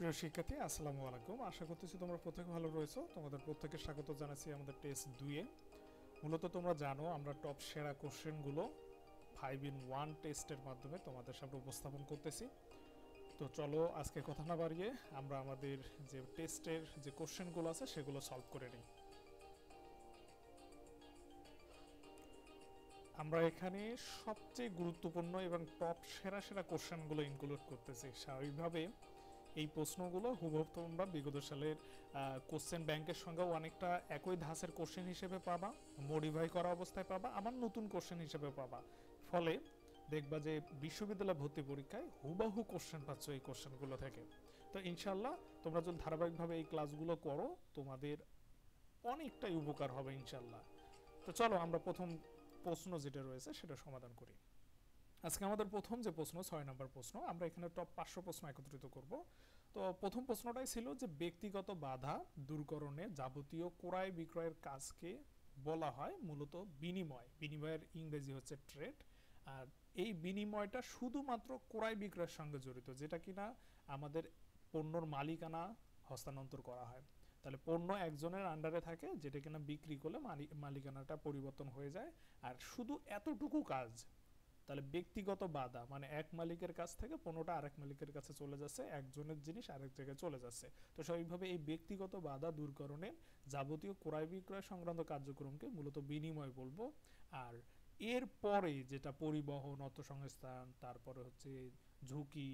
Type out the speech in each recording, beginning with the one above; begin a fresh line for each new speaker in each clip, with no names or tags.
প্রিয় শিক্ষার্থী, আসসালামু আলাইকুম। আশা করতেছি তোমরা প্রত্যেকে ভালো রয়েছো। তোমাদের প্রত্যেককে স্বাগত জানাচ্ছি আমাদের টেস্ট 2-এ। মূলত তোমরা জানো আমরা টপ সেরা কোশ্চেনগুলো 5-in-1 টেস্টের মাধ্যমে তোমাদের সামনে উপস্থাপন করতেছি। তো চলো আজকে কথা না বাড়িয়ে আমরা আমাদের যে টেস্টের যে কোশ্চেনগুলো আছে সেগুলো সলভ করে নিই। আমরা এখানে সবচেয়ে গুরুত্বপূর্ণ এবং টপ সেরা সেরা কোশ্চেনগুলো ইনক্লুড করতেছি। স্বাভাবিকভাবে এই প্রশ্নগুলো হুবহু তোমরা বিগত সালের কোশ্চেন ব্যাংকের সঙ্গেও অনেকটা একই ধাঁচের কোশ্চেন হিসেবে পাবা, মডিফাই করা অবস্থায় পাবা, আবার নতুন কোশ্চেন হিসেবে পাবা। ফলে দেখবা যে বিশ্ববিদ্যালয় ভর্তি পরীক্ষায় হুবহু কোশ্চেন পাচ্ছ এই কোশ্চেনগুলো থেকে। তো ইনশাল্লাহ তোমরা যদি ধারাবাহিকভাবে এই ক্লাসগুলো করো তোমাদের অনেকটাই উপকার হবে ইনশাল্লাহ। তো চলো আমরা প্রথম প্রশ্ন যেটা রয়েছে সেটা সমাধান করি। আজকে আমাদের প্রথম যে প্রশ্ন 6 নম্বর প্রশ্ন, আমরা এখানে টপ 500 প্রশ্ন একত্রিত করব। তো প্রথম প্রশ্নটাই ছিল যে ব্যক্তিগত বাধা দূরকরণে যাবতীয় ক্রয় বিক্রয়ের কাজকে বলা হয় মূলত বিনিময়। বিনিময়ের ইংরেজি হচ্ছে ট্রেড। আর এই বিনিময়টা শুধুমাত্র ক্রয় বিক্রয়ের সঙ্গে জড়িত, যেটা কিনা আমাদের পণ্যর মালিকানা হস্তান্তর করা হয়। তাহলে পণ্য একজনের আন্ডারে থাকে, যেটা কিনা বিক্রি করলে মালিকানাটা পরিবর্তন হয়ে যায়। আর শুধু এতটুকু কাজ, তাহলে ব্যক্তিগত বাধা মানে এক মালিকের কাছ থেকে পণ্যটা আরেক মালিকের কাছে চলে যাচ্ছে, একজনের জিনিস আরেক জায়গায় চলে যাচ্ছে। তো স্বাভাবিকভাবে এই ব্যক্তিগত বাধা দূরকরণের যাবতীয় ক্রয় বিক্রয় সংক্রান্ত কার্যক্রমকে মূলত বিনিময় বলবো। আর এর পরে যেটা পরিবহন, অর্থসংস্থান, তারপরে হচ্ছে ঝুঁকি,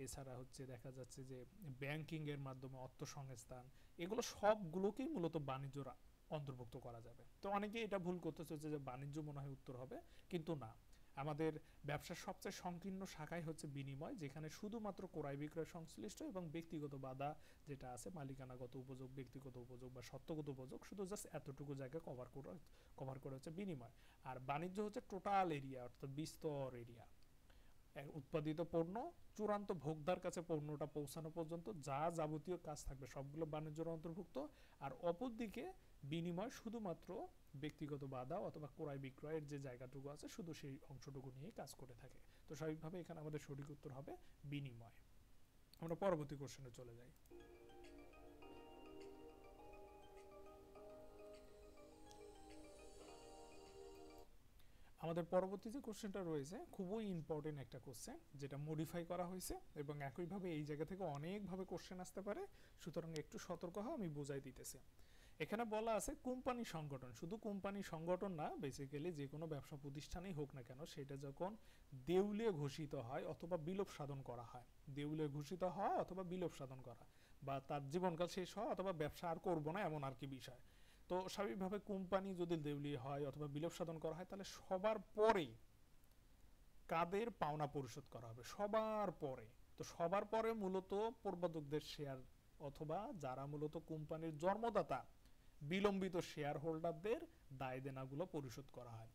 এছাড়া হচ্ছে দেখা যাচ্ছে যে ব্যাংকিং এর মাধ্যমে অর্থসংস্থান, এগুলো সবগুলোকেই মূলত বাণিজ্যর অন্তর্ভুক্ত করা যাবে। তো অনেকে এটা ভুল করতেছে যে বাণিজ্য মনে হয় উত্তর হবে, কিন্তু না। আমাদের ব্যবসার সবচেয়ে সংকীর্ণ শাখাই হচ্ছে বিনিময়, যেখানে শুধুমাত্র ক্রয় বিক্রয় সংশ্লিষ্ট এবং ব্যক্তিগত বাধা যেটা আছে মালিকানাগত উপযোগ, ব্যক্তিগত উপযোগ বা সত্ত্বগত উপযোগ, শুধু জাস্ট এতটুকু জায়গা কভার করে হচ্ছে বিনিময়। আর বাণিজ্য হচ্ছে টোটাল এরিয়া, অর্থাৎ বিস্তর এরিয়া। উৎপাদিত পণ্য চূড়ান্ত ভোক্তার কাছে পণ্যটা পৌঁছানো পর্যন্ত যা যাবতীয় কাজ থাকবে সবগুলো বাণিজ্যের অন্তর্ভুক্ত। আর অপরদিকে বিনিময় শুধুমাত্র ব্যক্তিগত বাধা অথবা ক্রয় বিক্রয়ের যে জায়গাটুকু আছে শুধু সেই অংশটুকু নিয়ে কাজ করে থাকে। তো স্বাভাবিকভাবে এখানে আমাদের সঠিক উত্তর হবে বিনিময়। আমরা পরবর্তী কোশ্চেনে চলে যাই। আমাদের পরবর্তী যে কোশ্চেনটা রয়েছে খুবই ইম্পর্টেন্ট একটা কোশ্চেন, যেটা মডিফাই করা হয়েছে এবং একইভাবে এই জায়গা থেকে অনেকভাবে কোশ্চেন আসতে পারে। সুতরাং একটু সতর্ক হও, আমি বোঝাই দিতেছি। এখানে বলা আছে কোম্পানি সংগঠন, শুধু কোম্পানি সংগঠন না, বেসিক্যালি যে কোনো ব্যবসা প্রতিষ্ঠানই হোক না কেন সেটা যখন দেউলিয়া ঘোষিত হয় অথবা বিলোপ সাধন করা হয়, দেউলিয়া ঘোষিত হয় অথবা বিলোপ সাধন করা, বা তার জীবনকাল শেষ হয় অথবা ব্যবসা আর করবো না এমন আর কি বিষয়। তো স্বাভাবিকভাবে কোম্পানি যদি দেউলিয়া হয় অথবা বিলোপ সাধন করা হয়, তাহলে সবার পরে কাদের পাওনা পরিশোধ করা হবে? সবার পরে। তো সবার পরে মূলত প্রবর্তকদের শেয়ার অথবা যারা মূলত কোম্পানির জন্মদাতা বিলম্বিত শেয়ার হোল্ডারদের দায় দেনাগুলো পরিশোধ করা হয়।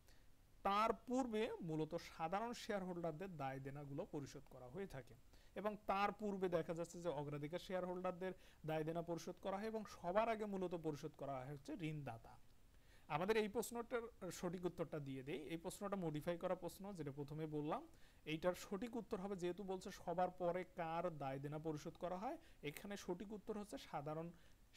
তার পূর্বে মূলত সাধারণ শেয়ার হোল্ডারদের দায় দেনাগুলো পরিশোধ করা হয়ে থাকে, এবং তার পূর্বে দেখা যাচ্ছে যে অগ্রাধিকার শেয়ার হোল্ডারদের দায় দেনা পরিশোধ করা হয়, এবং সবার আগে মূলত পরিশোধ করা হয় হচ্ছে ঋণদাতা। আমাদের এই প্রশ্নটার সঠিক উত্তরটা দিয়ে দেই। এই প্রশ্নটা মডিফাই করা প্রশ্ন, যেটা প্রথমে বললাম। এইটার সঠিক উত্তর হবে, যেহেতু বলছে সবার পরে কার দায় দেনা পরিশোধ করা হয়, এখানে সঠিক উত্তর হচ্ছে সাধারণ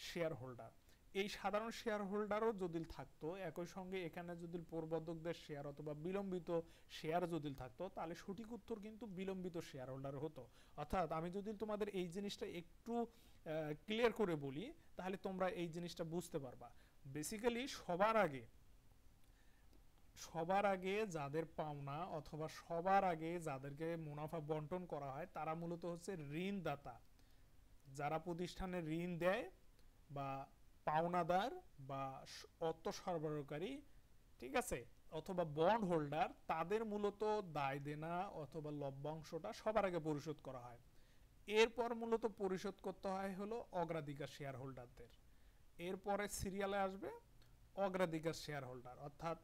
শেয়ার হোল্ডার। এই সাধারণ শেয়ার হোল্ডারও যদি থাকতো, একই সঙ্গে এখানে যদি প্রবর্তকদের শেয়ার অথবা বিলম্বিত শেয়ার যদি থাকতো, তাহলে সঠিক উত্তর কিন্তু বিলম্বিত শেয়ার হোল্ডার হতো। অর্থাৎ আমি যদি তোমাদের এই জিনিসটা একটু ক্লিয়ার করে বলি, তাহলে তোমরা এই জিনিসটা বুঝতে পারবা। বেসিক্যালি সবার আগে যাদের পাওনা অথবা সবার আগে যাদেরকে মুনাফা বন্টন করা হয় তারা মূলত হচ্ছে ঋণদাতা, যারা প্রতিষ্ঠানে ঋণ দেয় বা পাওনাদার বা অর্থ সরবরাহকারী, ঠিক আছে, অথবা বন্ড হোল্ডার, তাদের মূলত দায় দেনা অথবা লভ্যাংশটা সবার আগে পরিশোধ করা হয়। এরপর মূলত পরিশোধ করতে হয় হলো অগ্রাধিকার শেয়ার হোল্ডারদের। এরপরে সিরিয়ালে আসবে অগ্রাধিকার শেয়ার হোল্ডার, অর্থাৎ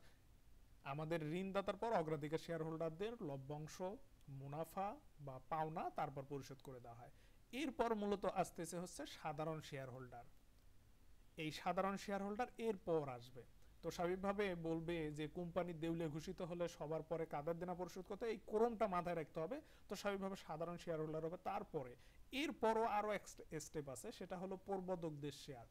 আমাদের ঋণদাতার পর অগ্রাধিকার শেয়ার হোল্ডারদের লভ্যাংশ, মুনাফা বা পাওনা তারপর পরিশোধ করে দেওয়া হয়। এরপর মূলত আসতেছে হচ্ছে সাধারণ শেয়ার হোল্ডার। এই সাধারণ শেয়ার হোল্ডার এরপর আসবে। তো স্বাভাবিকভাবে বলবে যে কোম্পানির দেউলিয়া ঘোষিত হলে সবার পরে কাদের দেনা পরিশোধ করতে, এই ক্রমটা মাথায় রাখতে হবে। তো স্বাভাবিকভাবে সাধারণ শেয়ার হোল্ডার হবে তারপরে, এরপরও আরো স্টেপ আছে, সেটা হলো প্রবর্তকদের শেয়ার।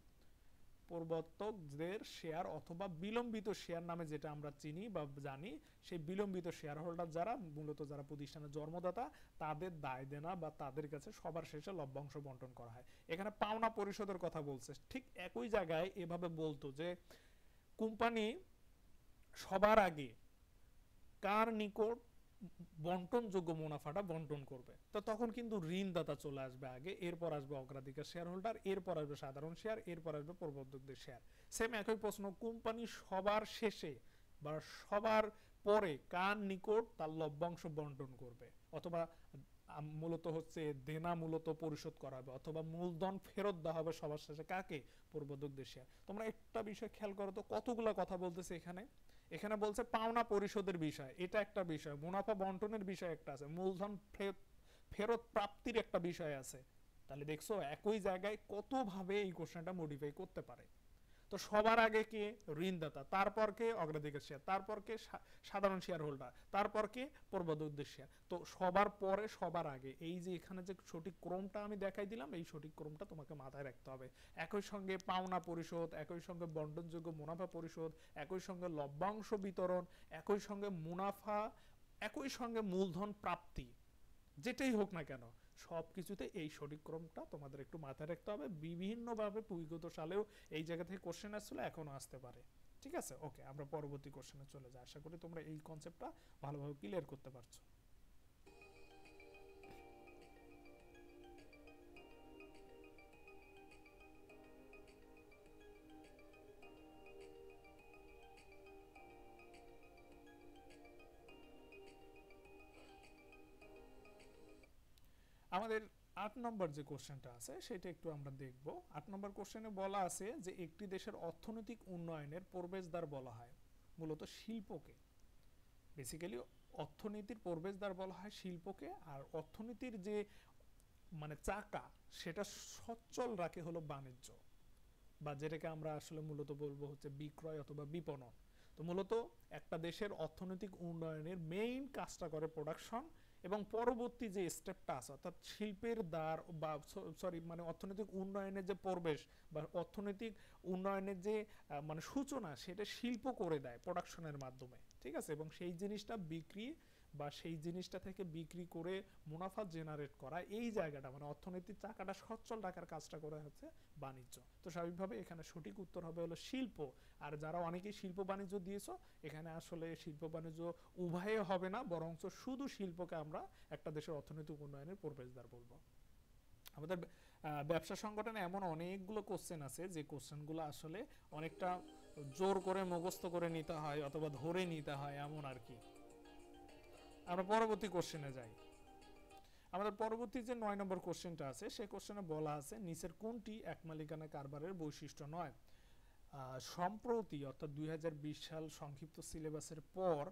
প্রবর্তকদের শেয়ার অথবা বিলম্বিত শেয়ার নামে যেটা আমরা চিনি বা জানি, সেই বিলম্বিত শেয়ার হোল্ডার যারা মূলত যারা প্রতিষ্ঠানের জন্মদাতা, তাদের দায় দেনা বা তাদের কাছে সবার শেষে লভ্যাংশ বন্টন করা হয়। এখানে পাওনা পরিশোধের কথা বলছে, ঠিক একই জায়গায় এভাবে বলতো যে কোম্পানি সবার আগে কার নিকট বন্টনযোগ্য মুনাফাটা বন্টন করবে, তো তখন কিন্তু ঋণদাতা চলে আসবে আগে, এরপর আসবে অগ্রাধিকার শেয়ার হোল্ডার, এরপর আসবে সাধারণ শেয়ার, এরপর আসবে প্রবর্তকদের শেয়ার। সেম একই প্রশ্ন, কোম্পানি সবার শেষে বা সবার পরে কার নিকট তার লভ্যাংশ বন্টন করবে, অথবা মূলত হচ্ছে দেনা মূলত পরিশোধ করা হবে, অথবা মূলধন ফেরত দেওয়া হবে সবার শেষে কাকে, প্রবর্তকদের শেয়ার। তোমরা একটা বিষয় খেয়াল করো তো, কতগুলা কথা বলতেছে এখানে। এখানে বলছে পাওনা পরিশোধের বিষয়, এটা একটা বিষয়, মুনাফা বন্টনের বিষয় একটা আছে, মূলধন ফেরত প্রাপ্তির একটা বিষয় আছে। তাহলে দেখছো একই জায়গায় কতভাবে এই কোশ্চেনটা মডিফাই করতে পারে। তো সবার আগে কে, ঋণদাতা, তারপর কে অগ্রাধিকার শেয়ার, তারপর কে সাধারণ শেয়ার হোল্ডার, তারপর কে প্রবর্তকদের শেয়ার। তো সবার পরে সবার আগে, এই যে এখানে যে সঠিক ক্রমটা আমি দেখাই দিলাম, এই সঠিক ক্রমটা তোমাকে মাথায় রাখতে হবে। একই সঙ্গে পাওনা পরিশোধ, একই সঙ্গে বন্টনযোগ্য মুনাফা পরিশোধ, একই সঙ্গে লভ্যাংশ বিতরণ, একই সঙ্গে মুনাফা, একই সঙ্গে মূলধন প্রাপ্তি, যেটাই হোক না কেন সবকিছুতে এই সঠিক ক্রমটা তোমাদের একটু মাথায় রাখতে হবে। বিভিন্নভাবে বিগত সালেও এই জায়গা থেকে কোশ্চেন আসছিল, এখনো আসতে পারে। ঠিক আছে, ওকে, আমরা পরবর্তী কোশ্চেনে চলে যাই। আশা করি তোমরা এই কনসেপ্টটা ভালোভাবে ক্লিয়ার করতে পারছো। আমাদের ৮ নম্বর যে কোশ্চেনটা আছে সেটা একটু আমরা দেখব। ৮ নম্বর কোশ্চেনে বলা আছে যে একটি দেশের অর্থনৈতিক উন্নয়নের প্রবেশদ্বার বলা হয় মূলত শিল্পকে। বেসিক্যালি অর্থনীতির প্রবেশদ্বার বলা হয় শিল্পকে, আর অর্থনীতির যে মানে চাকা সেটা সচল রাখে হলো বাণিজ্য, বা যেটাকে আমরা আসলে মূলত বলবো হচ্ছে বিক্রয় অথবা বিপণন। তো মূলত একটা দেশের অর্থনৈতিক উন্নয়নের মেইন কাজটা করে প্রোডাকশন, এবং পরবর্তী যে স্টেপটা আছে অর্থাৎ শিল্পের দ্বার বা সরি মানে অর্থনৈতিক উন্নয়নের যে প্রবেশ বা অর্থনৈতিক উন্নয়নের যে মানে সূচনা, সেটা শিল্প করে দেয় প্রোডাকশনের মাধ্যমে। ঠিক আছে, এবং সেই জিনিসটা বিক্রি বা সেই জিনিসটা থেকে বিক্রি করে মুনাফা জেনারেট করা, এই জায়গাটা মানে অর্থনীতির চাকাটা সচল রাখার কাজটা করে হচ্ছে বাণিজ্য। তো স্বাভাবিকভাবে এখানে সঠিক উত্তর হবে হলো শিল্প। আর যারা অনেকেই শিল্প বাণিজ্য দিয়েছো, এখানে আসলে শিল্প বাণিজ্য উভয়ে হবে না, বরঞ্চ শুধু শিল্পকে আমরা একটা দেশের অর্থনৈতিক উন্নয়নের প্রবেশদ্বার বলবো। আমাদের ব্যবসা সংগঠনে এমন অনেকগুলো কোশ্চেন আছে যে কোশ্চেনগুলো আসলে অনেকটা জোর করে মুখস্থ করে নিতে হয় অথবা ধরে নিতে হয় এমন আর কি। আমরা পরবর্তী কোশ্চেনে যাই। আমাদের পরবর্তী যে ৯ নম্বর কোশ্চেনটা আছে, সেই কোশ্চেনে বলা আছে নিচের কোনটি এক মালিকানা কারবারের বৈশিষ্ট্য নয়। সম্প্রতি অর্থাৎ ২০২০ সাল সংক্ষিপ্ত সিলেবাসের পর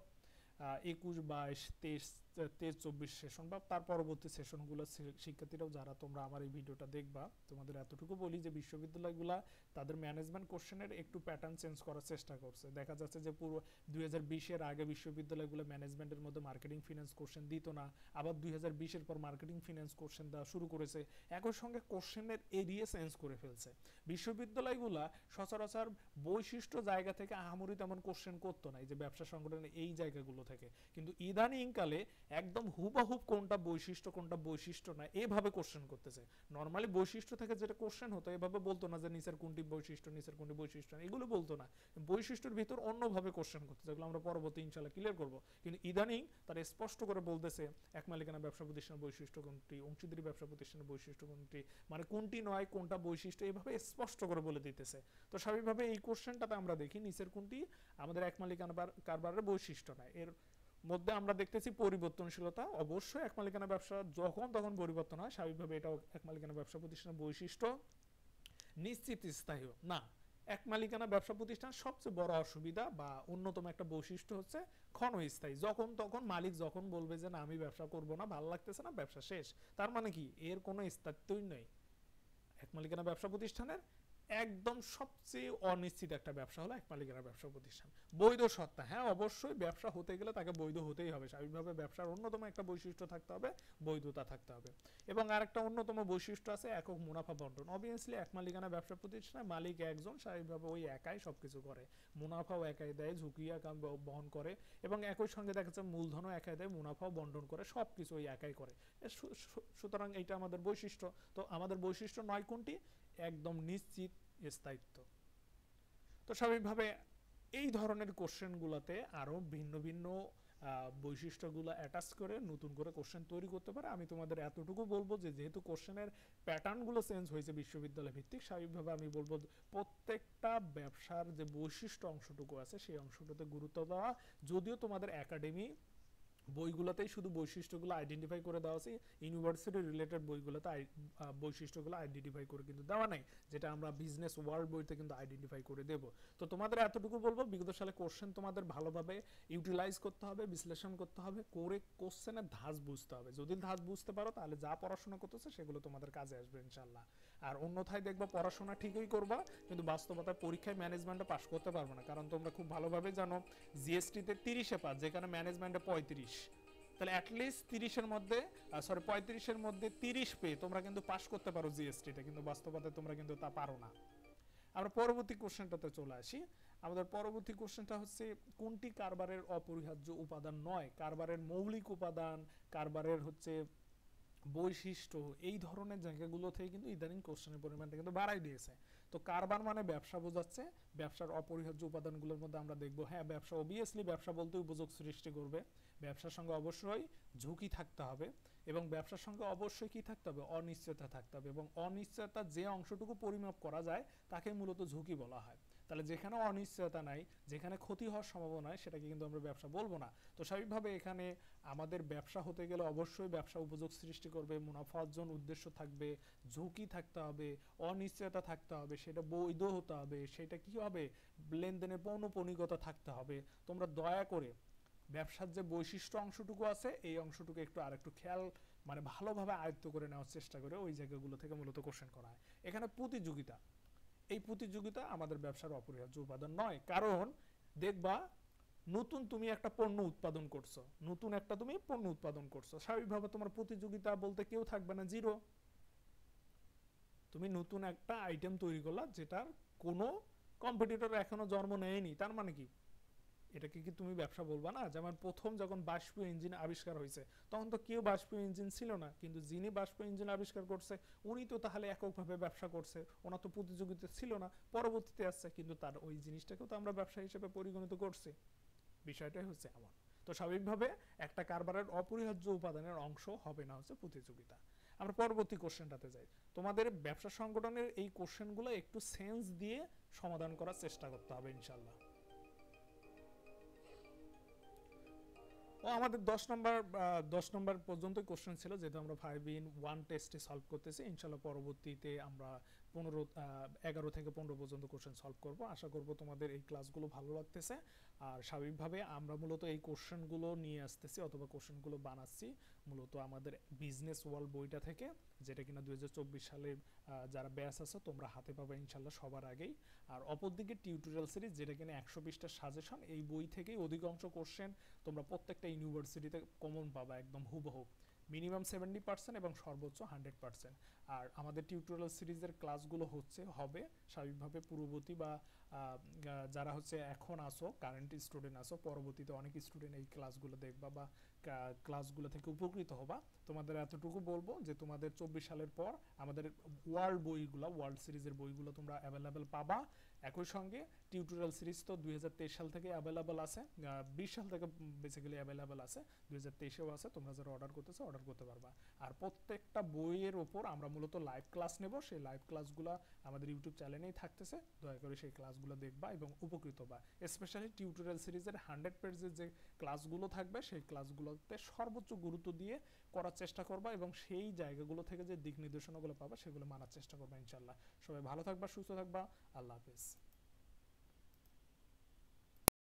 ২১, ২২, ২৩, ২৪ সেশন বা তার পরবর্তী সেশনগুলো শিক্ষার্থীরাও যারা তোমরা আমার এই ভিডিওটা দেখবা, তোমাদের এতটুকু বলি যে বিশ্ববিদ্যালয়গুলা তাদের ম্যানেজমেন্ট কোশ্চেনের একটু প্যাটার্ন চেঞ্জ করার চেষ্টা করছে। দেখা যাচ্ছে যে পুরো ২০২০-এর আগে বিশ্ববিদ্যালয়গুলো ম্যানেজমেন্টের মধ্যে মার্কেটিং ফিন্যান্স কোশ্চেন দিত না, আবার ২০২০-এর পর মার্কেটিং ফিন্যান্স কোশ্চেন দেওয়া শুরু করেছে। একই সঙ্গে কোশ্চেনের এরিয়া চেঞ্জ করে ফেলছে। বিশ্ববিদ্যালয়গুলা সচরাচর বৈশিষ্ট্য জায়গা থেকে আহামরি তেমন কোশ্চেন করতো না, এই যে ব্যবসা সংগঠনের এই জায়গাগুলো থেকে, কিন্তু ইদানিংকালে একদম হুবহুব কোনটা বৈশিষ্ট্য না এভাবে কোশ্চেন করতেছে। নর্মালি বৈশিষ্ট্য থেকে যেটা কোশ্চেন হতো এভাবে বলতো না যে নিচের কোনটি বৈশিষ্ট্য, নিচের কোনটি বৈশিষ্ট্য, এগুলো বলতো না। বৈশিষ্ট্যের ভিতর অন্যভাবে কোশ্চেন করতে, যেগুলো আমরা পরবর্তী ইনশাআল্লাহ ক্লিয়ার করব। কিন্তু ইদানিং তারা স্পষ্ট করে বলতেছে এক মালিকানা ব্যবসা প্রতিষ্ঠানের বৈশিষ্ট্য কোনটি, অংশীদারি ব্যবসা প্রতিষ্ঠানের বৈশিষ্ট্য কোনটি, মানে কোনটি নয় কোনটা বৈশিষ্ট্য, এভাবে স্পষ্ট করে বলে দিতেছে। তো স্বাভাবিকভাবে এই কোশ্চেনটাতে আমরা দেখি নিচের কোনটি আমাদের এক মালিকানা কারবারের বৈশিষ্ট্য নয়। এর মধ্যে আমরা দেখতেছি পরিবর্তনশীলতা। অবশ্যই এক মালিকানা ব্যবসা যখন তখন পরিবর্তন হয়, স্বাভাবিকভাবে এটাও এক মালিকানা ব্যবসা প্রতিষ্ঠানের বৈশিষ্ট্য। নিশ্চিত স্থায়ী না, এক মালিকানা ব্যবসা প্রতিষ্ঠান সবচেয়ে বড় অসুবিধা বা অন্যতম একটা বৈশিষ্ট্য হচ্ছে ক্ষণস্থায়ী। যখন তখন মালিক যখন বলবে যে না আমি ব্যবসা করব না, ভালো লাগতেছে না, ব্যবসা শেষ। তার মানে কি এর কোনো স্থায়িত্বই নেই। এক মালিকানা ব্যবসা প্রতিষ্ঠানের একদম সবচেয়ে অনিশ্চিত একটা ব্যবসা হলো এক মালিকানা ব্যবসা প্রতিষ্ঠান। বৈধ সত্তা, হ্যাঁ অবশ্যই ব্যবসা হতে গেলে তাকে বৈধ হতেই হবে, স্বাভাবিকভাবে ব্যবসার অন্যতম একটা বৈশিষ্ট্য থাকতে হবে বৈধতা থাকতে হবে। এবং আরেকটা অন্যতম বৈশিষ্ট্য আছে একক মুনাফা বন্টন। অবভিয়াসলি এক মালিকানা ব্যবসা প্রতিষ্ঠানে মালিক একজন, স্বাভাবিকভাবে ওই একাই সবকিছু করে, মুনাফাও একাই দেয়, ঝুঁকি একা বহন করে, এবং একই সঙ্গে দেখা যাচ্ছে মূলধনও একাই দেয়, মুনাফাও বন্টন করে, সবকিছু ওই একাই করে। সুতরাং এইটা আমাদের বৈশিষ্ট্য। তো আমাদের বৈশিষ্ট্য নয় কোনটি? একদম নিশ্চিত স্থায়িত্ব। তো স্বাভাবিকভাবে এই ধরনের কোশ্চেনগুলোতে আরও ভিন্ন ভিন্ন বৈশিষ্ট্যগুলো অ্যাটাচ করে নতুন করে কোশ্চেন তৈরি করতে পারে। আমি তোমাদের এতটুকু বলবো যে যেহেতু কোশ্চেনের প্যাটার্নগুলো চেঞ্জ হয়েছে বিশ্ববিদ্যালয় ভিত্তিক, স্বাভাবিকভাবে আমি বলবো প্রত্যেকটা ব্যবসার যে বৈশিষ্ট্য অংশটুকু আছে সেই অংশটাতে গুরুত্ব দেওয়া। যদিও তোমাদের একাডেমি বইগুলোতেই শুধু বৈশিষ্ট্যগুলো আইডেন্টিফাই করে দেওয়া আছে, ইউনিভার্সিটি রিলেটেড বইগুলোতে বৈশিষ্ট্যগুলো আইডেন্টিফাই করে কিন্তু দেওয়া নাই, যেটা আমরা বিজনেস ওয়ার্ল্ড বইতে কিন্তু আইডেন্টিফাই করে দেব। তো তোমাদের এতটুকু বলবো, বিগত সালে কোশ্চেন তোমাদের ভালোভাবে ইউটিলাইজ করতে হবে, বিশ্লেষণ করতে হবে, করে কোশ্চেনের ধাঁচ বুঝতে হবে। যদি ধাঁচ বুঝতে পারো তাহলে যা পড়াশোনা করতেছে সেগুলো তোমাদের কাজে আসবে ইনশাল্লাহ। আর অন্যথায় দেখবা পড়াশোনা ঠিকই করবা, কিন্তু বাস্তবতায় পরীক্ষায় ম্যানেজমেন্টে পাস করতে পারবে না। কারণ তোমরা খুব ভালোভাবে জানো জিএসটিতে 30-এ পাস, যেখানে ম্যানেজমেন্টে 35। তাহলে অ্যাটলিস্ট 30-এর মধ্যে 35-এর মধ্যে 30 পেয়ে তোমরা কিন্তু পাস করতে পারো জিএসটিতে, কিন্তু বাস্তবতায় তোমরা কিন্তু তা পারো না। আমরা পরবর্তী কোশ্চেনটাতে চলে আসি। আমাদের পরবর্তী কোশ্চেনটা হচ্ছে কোনটি কারবারের অপরিহার্য উপাদান নয়? কারবারের মৌলিক উপাদান, কারবারের হচ্ছে বৈশিষ্ট্য, এই ধরনের জায়গাগুলো থেকে কিন্তু ইদানিং কোশ্চেনের পরিমাণটা কিন্তু বাড়াই দিয়েছে। তো কারবার মানে ব্যবসা বোঝাচ্ছে, ব্যবসার অপরিহার্য উপাদানগুলোর মধ্যে আমরা দেখবো, হ্যাঁ ব্যবসা অবভিয়াসলি ব্যবসা বলতে উপযোগ সৃষ্টি করবে, ব্যবসার সঙ্গে অবশ্যই ঝুঁকি থাকতে হবে, এবং ব্যবসার সঙ্গে অবশ্যই কি থাকতে হবে? অনিশ্চয়তা থাকতে হবে, এবং অনিশ্চয়তা যে অংশটুকু পরিমাপ করা যায় তাকে মূলত ঝুঁকি বলা হয়। তাহলে যেখানে অনিশ্চয়তা নাই, যেখানে ক্ষতি হওয়ার সম্ভাবনা হয়, সেটাকে কিন্তু আমরা ব্যবসা বলবো না। তো স্বাভাবিকভাবে এখানে আমাদের ব্যবসা হতে গেলে অবশ্যই ব্যবসা উপযোগ সৃষ্টি করবে, মুনাফা অর্জন উদ্দেশ্য থাকবে, ঝুঁকি থাকতে হবে, অনিশ্চয়তা থাকতে হবে, সেটা বৈধ হতে হবে, সেটা কি হবে? লেনদেনের পৌনঃপুনিকতা থাকতে হবে। তোমরা দয়া করে ব্যবসার যে বৈশিষ্ট্য অংশটুকু আছে এই অংশটুকু একটু আরেকটু খেয়াল মানে ভালোভাবে আয়ত্ত করে নেওয়ার চেষ্টা করে, ওই জায়গাগুলো থেকে মূলত কোশ্চেন করা হয়। এখানে প্রতিযোগিতা, এই প্রতিযোগিতা আমাদের ব্যবসার অপরিহার্য উপাদান নয়। কারণ দেখবা নতুন তুমি একটা পণ্য উৎপাদন করছো, নতুন একটা তুমি পণ্য উৎপাদন করছো, স্বাভাবিকভাবে তোমার প্রতিযোগিতা বলতে কেউ থাকবে না, জিরো। তুমি নতুন একটা আইটেম তৈরি করলা যেটার কোনো কম্পিটিটর এখনো জন্ম নেয়নি, তার মানে কি এটাকে কি তুমি ব্যবসা বলবা না? যেমন প্রথম যখন বাষ্পীয় ইঞ্জিন আবিষ্কার হয়েছে তখন তো কেউ বাষ্পীয় ইঞ্জিন ছিল না, কিন্তু যিনি বাষ্পীয় ইঞ্জিন আবিষ্কার করছে উনি তো তাহলে এককভাবে ব্যবসা করছে, ওনার তো প্রতিযোগিতা ছিল না, পরবর্তীতে আসছে, কিন্তু তার ওই জিনিসটাকেও তো আমরা ব্যবসা হিসেবে পরিগণিত করছি। বিষয়টাই হচ্ছে এমন। তো স্বাভাবিকভাবে একটা কারবারের অপরিহার্য উপাদানের অংশ হবে না হচ্ছে প্রতিযোগিতা। আমরা পরবর্তী কোশ্চেনটাতে যাই। তোমাদের ব্যবসা সংগঠনের এই কোশ্চেনগুলো একটু সেন্স দিয়ে সমাধান করার চেষ্টা করতে হবে ইনশাল্লাহ। ও আমাদের 10 নম্বর পর্যন্ত কোশ্চেন ছিল, যেহেতু আমরা 5-in-1 টেস্টে সলভ করতেছি। ইনশাল্লাহ পরবর্তীতে আমরা 11 থেকে 15 পর্যন্ত কোশ্চেন সলভ করব। আশা করব তোমাদের এই ক্লাসগুলো ভালো লাগতেছে। আর স্বাভাবিকভাবে আমরা মূলত এই কোশ্চেনগুলো নিয়ে আসতেছি অথবা কোশ্চেনগুলো বানাচ্ছি মূলত আমাদের বিজনেস ওয়ার্ল্ড বইটা থেকে, যেটা কিনা 2024 সালে যারা ব্যাচ আছে তোমরা হাতে পাবে ইনশাল্লাহ সবার আগেই। আর অপরদিকে টিউটোরিয়াল সিরিজ, যেটা কিনা 120টা সাজেশন, এই বই থেকেই অধিকাংশ কোশ্চেন তোমরা প্রত্যেকটা ইউনিভার্সিটিতে কমন পাবা, একদম হুবহু, মিনিমাম 70% এবং সর্বোচ্চ 100%। আর আমাদের টিউটোরিয়াল সিরিজের ক্লাসগুলো হবে স্বাভাবিকভাবে পূর্ববর্তী বা যারা হচ্ছে এখন আসো কারেন্ট স্টুডেন্ট আসো, পরবর্তীতে অনেক স্টুডেন্ট এই ক্লাসগুলো দেখবা বা ক্লাসগুলো থেকে উপকৃত হবা। তোমাদের এতটুকু বলবো যে তোমাদের 24 সালের পর আমাদের ওয়ার্ল্ড সিরিজের বইগুলো তোমরা অ্যাভেলেবেল পাবা। একই সঙ্গে টিউটোরিয়াল সিরিজ তো 2023 সাল থেকে অ্যাভেলেবেল আছে, 20 সাল থেকে বেসিক্যালি অ্যাভেলেবেল আছে, 2023-এও আছে। তোমরা যারা অর্ডার করতেছো অর্ডার করতে পারবা। আর প্রত্যেকটা বইয়ের ওপর আমরা মূলত লাইভ ক্লাস নেব, সেই লাইভ ক্লাসগুলো আমাদের ইউটিউব চ্যানেলেই থাকতেছে, দয়া করে সেই ক্লাসগুলো দেখবা এবং উপকৃত হবা। স্পেশালি টিউটোরিয়াল সিরিজের 100 পেজের যে ক্লাসগুলো থাকবে সেই ক্লাসগুলোতে সর্বোচ্চ গুরুত্ব দিয়ে করার চেষ্টা করবা, এবং সেই জায়গাগুলো থেকে যে দিক নির্দেশনাগুলো পাবা সেগুলো মানার চেষ্টা করবা ইনশাল্লাহ। সবাই ভালো থাকবা, সুস্থ থাকবা, আল্লাহ হাফেজ।